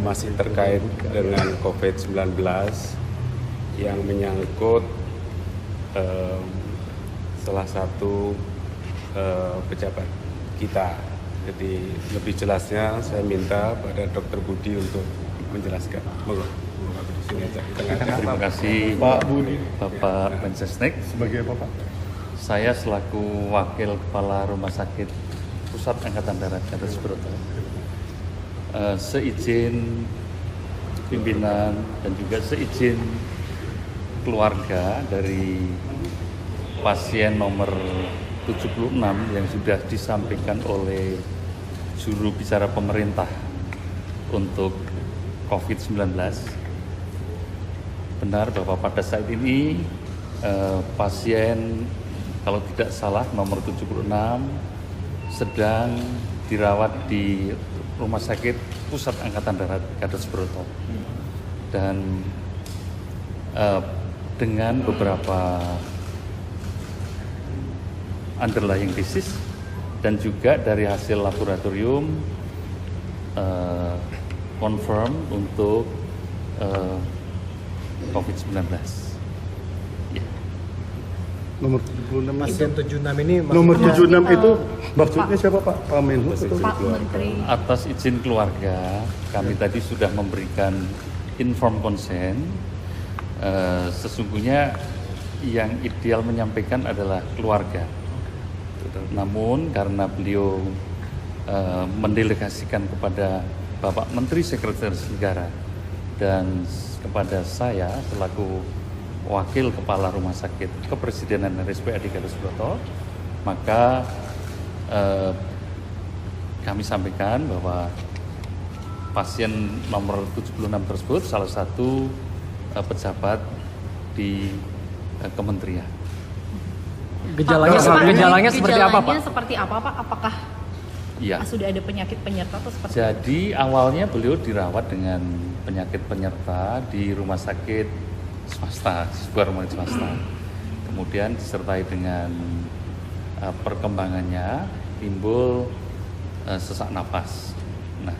masih terkait dengan COVID-19 yang menyangkut salah satu pejabat kita. Jadi lebih jelasnya saya minta pada Dr. Budi untuk menjelaskan. Terima kasih Pak Budi, Bapak Mensesnek. Sebagai apa Pak? Saya selaku Wakil Kepala Rumah Sakit Pusat Angkatan Darat Gatot Subroto, seizin pimpinan dan juga seizin keluarga dari pasien nomor 76 yang sudah disampaikan oleh juru bicara pemerintah untuk COVID-19. Benar bahwa pada saat ini pasien, kalau tidak salah nomor 76 sedang dirawat di Rumah Sakit Pusat Angkatan Darat Gatot Subroto, dan dengan beberapa underlying disease dan juga dari hasil laboratorium confirm untuk COVID-19. Nomor 76 pasien 76 ini nomor 76 itu maksudnya siapa Pak? Pak Menhub atau Pak Menteri? Atas izin keluarga, kami tadi sudah memberikan informed consent. Sesungguhnya yang ideal menyampaikan adalah keluarga. Namun karena beliau mendelegasikan kepada Bapak Menteri Sekretaris Negara dan kepada saya selaku Wakil Kepala Rumah Sakit Kepresidenan RSPAD Gatot Subroto, maka kami sampaikan bahwa pasien nomor 76 tersebut salah satu pejabat di kementerian. Gejalanya seperti apa Pak? Seperti apa Pak? Apakah Ya. sudah ada penyakit penyerta atau seperti Jadi awalnya beliau dirawat dengan penyakit penyerta di rumah sakit swasta, sebuah rumah sakit swasta. Kemudian disertai dengan perkembangannya timbul sesak napas. Nah,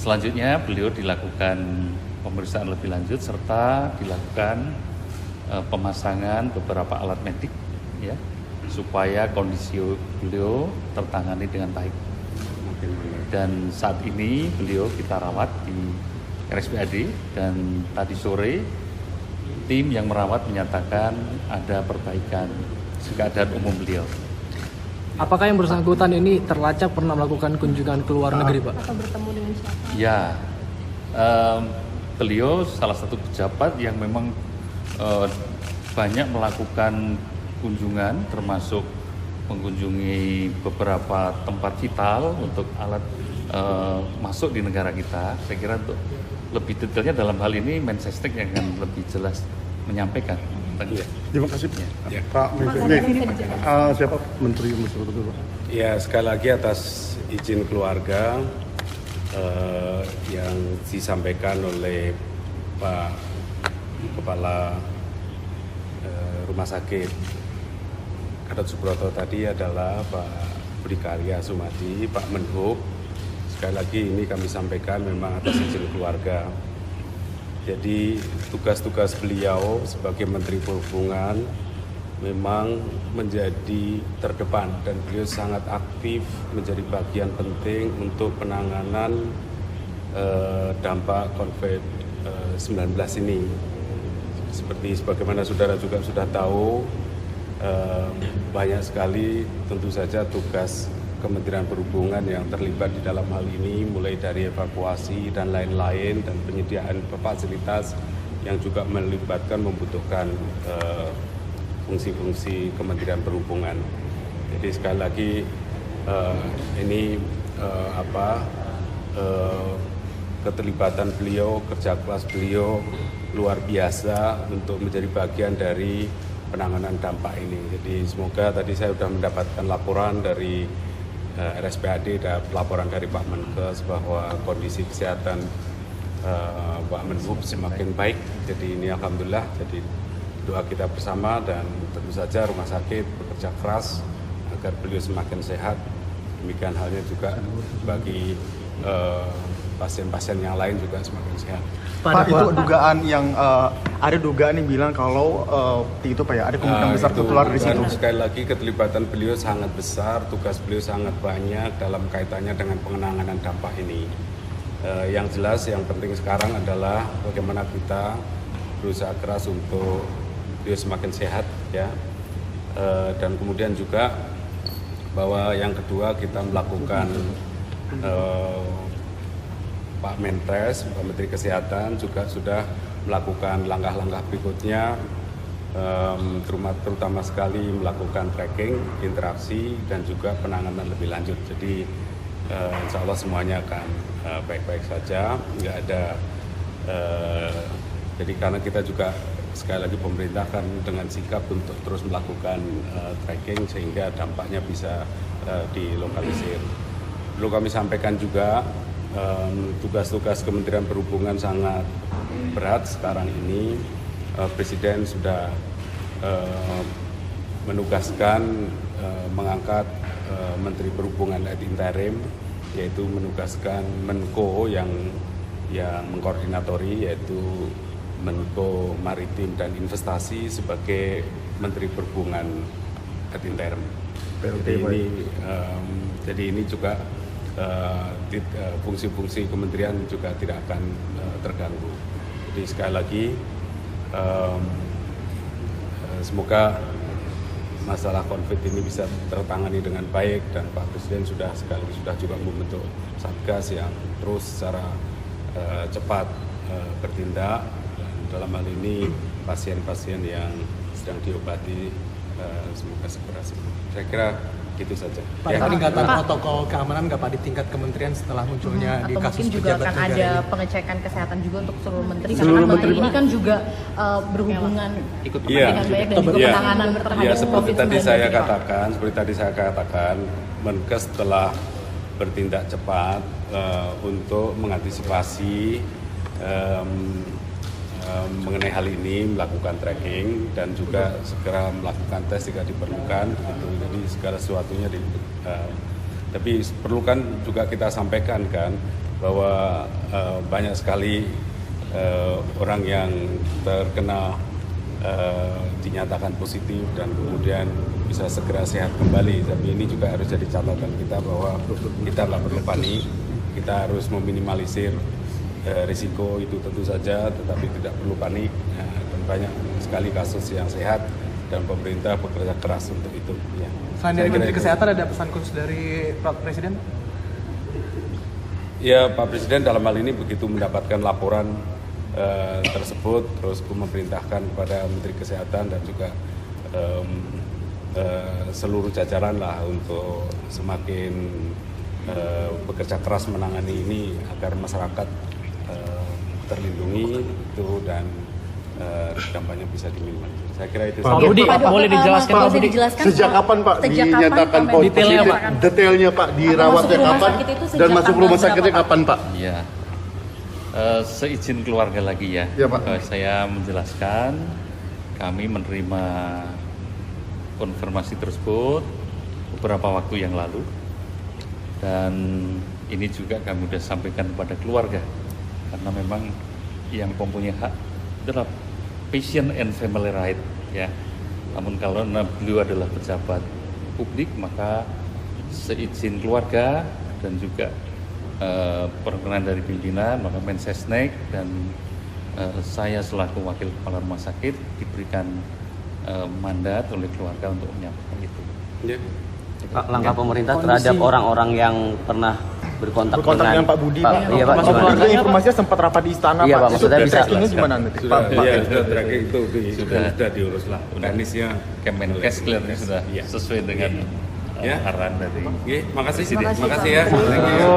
selanjutnya beliau dilakukan pemeriksaan lebih lanjut serta dilakukan pemasangan beberapa alat medik, ya, supaya kondisi beliau tertangani dengan baik. Dan saat ini beliau kita rawat di RSPAD, dan tadi sore tim yang merawat menyatakan ada perbaikan keadaan umum beliau. Apakah yang bersangkutan ini terlacak pernah melakukan kunjungan ke luar negeri Pak? atau bertemu dengan siapa? Ya, beliau salah satu pejabat yang memang banyak melakukan kunjungan, termasuk mengunjungi beberapa tempat vital untuk alat masuk di negara kita. Saya kira untuk lebih detailnya dalam hal ini Mensesnek yang akan lebih jelas menyampaikan. Terima kasih Ya. Pak Mensesnek. Siapa Menteri itu Pak? Ya, sekali lagi atas izin keluarga yang disampaikan oleh Pak Kepala Rumah Sakit Gatot Subroto tadi adalah Pak Budi Karya Sumadi, Pak Menhub. Sekali lagi ini kami sampaikan memang atas izin keluarga. Jadi tugas-tugas beliau sebagai Menteri Perhubungan memang menjadi terdepan, dan beliau sangat aktif menjadi bagian penting untuk penanganan dampak COVID-19 ini. Seperti sebagaimana saudara juga sudah tahu, banyak sekali tentu saja tugas Kementerian Perhubungan yang terlibat di dalam hal ini, mulai dari evakuasi dan lain-lain, dan penyediaan fasilitas yang juga membutuhkan fungsi-fungsi Kementerian Perhubungan. Jadi sekali lagi ini keterlibatan beliau, kerja keras beliau luar biasa untuk menjadi bagian dari penanganan dampak ini. Jadi semoga tadi saya sudah mendapatkan laporan dari RSPAD dan laporan dari Pak Menkes bahwa kondisi kesehatan Pak Menhub semakin baik. Jadi ini alhamdulillah, jadi doa kita bersama, dan tentu saja rumah sakit bekerja keras agar beliau semakin sehat. Demikian halnya juga bagi pasien-pasien yang lain juga semakin sehat. Pak, itu dugaan yang ada dugaan yang bilang kalau itu Pak ya ada kemungkinan besar Itu tertular di situ. kan sekali lagi keterlibatan beliau sangat besar, tugas beliau sangat banyak dalam kaitannya dengan pengenanganan dampak ini. Yang jelas yang penting sekarang adalah bagaimana kita berusaha keras untuk beliau semakin sehat ya. Dan kemudian juga bahwa yang kedua kita melakukan Pak Menkes, Pak Menteri Kesehatan juga sudah melakukan langkah-langkah berikutnya, terutama sekali melakukan tracking, interaksi, dan juga penanganan lebih lanjut. Jadi insya Allah semuanya akan baik-baik saja, nggak ada. Jadi karena kita juga sekali lagi pemerintah kan dengan sikap untuk terus melakukan tracking sehingga dampaknya bisa dilokalisir. Perlu kami sampaikan juga tugas-tugas Kementerian Perhubungan sangat berat sekarang ini. Presiden sudah menugaskan mengangkat Menteri Perhubungan ad interim, yaitu menugaskan Menko yang mengkoordinatori, yaitu Menko Maritim dan Investasi sebagai Menteri Perhubungan ad interim. Jadi ini juga fungsi-fungsi kementerian juga tidak akan terganggu. Jadi sekali lagi semoga masalah konflik ini bisa tertangani dengan baik, dan Pak Presiden sudah juga membentuk satgas yang terus secara cepat bertindak, dan dalam hal ini pasien-pasien yang sedang diobati semoga segera sembuh. Saya kira itu saja. Pak, peningkatan protokol keamanan nggak Pak di tingkat kementerian setelah munculnya di atau kasus mungkin juga pejabat akan negara ada ini? pengecekan kesehatan juga untuk seluruh menteri, Seluruh karena menteri, ini Pak. kan juga berhubungan Iya. dengan baik dan juga Iya. penanganan Ya, terhadap seperti COVID-19. tadi saya katakan, Menkes telah bertindak cepat untuk mengantisipasi mengenai hal ini, melakukan tracking dan juga segera melakukan tes jika diperlukan. Jadi segala sesuatunya tapi perlu kan juga kita sampaikan kan bahwa banyak sekali orang yang terkena dinyatakan positif dan kemudian bisa segera sehat kembali. Tapi ini juga harus jadi catatan kita bahwa kita nggak perlu panik, kita harus meminimalisir risiko itu tentu saja, tetapi tidak perlu panik. Dan banyak sekali kasus yang sehat dan pemerintah bekerja keras untuk itu. Ya. Selain dari Menteri Kesehatan ada pesan khusus dari Pak Presiden? Ya, Pak Presiden dalam hal ini begitu mendapatkan laporan tersebut, terus memerintahkan kepada Menteri Kesehatan dan juga seluruh jajaran lah untuk semakin bekerja keras menangani ini agar masyarakat terlindungi itu dan dampaknya bisa diminimalisir. Saya kira itu. Pak Budi, boleh dijelaskan Pak Budi? Sejak kapan Pak dinyatakan Pak, detailnya, positif? Pak. Detailnya Pak, dirawatnya rumah kapan sakit itu sejak dan masuk rumah tanggal sakitnya berapa, kapan Pak? Ya, seizin keluarga lagi ya. Ya, Pak. Saya menjelaskan kami menerima konfirmasi tersebut beberapa waktu yang lalu, dan ini juga kami sudah sampaikan kepada keluarga karena memang yang mempunyai hak adalah patient and family right ya. Namun kalau beliau adalah pejabat publik maka seizin keluarga dan juga perkenan dari pimpinan maka Mensesnek dan saya selaku wakil kepala rumah sakit diberikan mandat oleh keluarga untuk menyampaikan itu. Ya. Pak, langkah pemerintah terhadap orang-orang yang pernah berkontak dengan Pak Budi, Pak. Iya, Pak. Masuk keluarga informasinya sempat rapat di istana, Iya, Pak. Itu Maksudnya bisa trackingnya gimana nanti? Sudah, Pak, ya, sudah tracking itu Sudah. sudah diurus lah. Teknisnya Kemenkes kelihatannya sudah Iya. sesuai dengan Ya. arahan dari Oke, makasih ya. Thank you.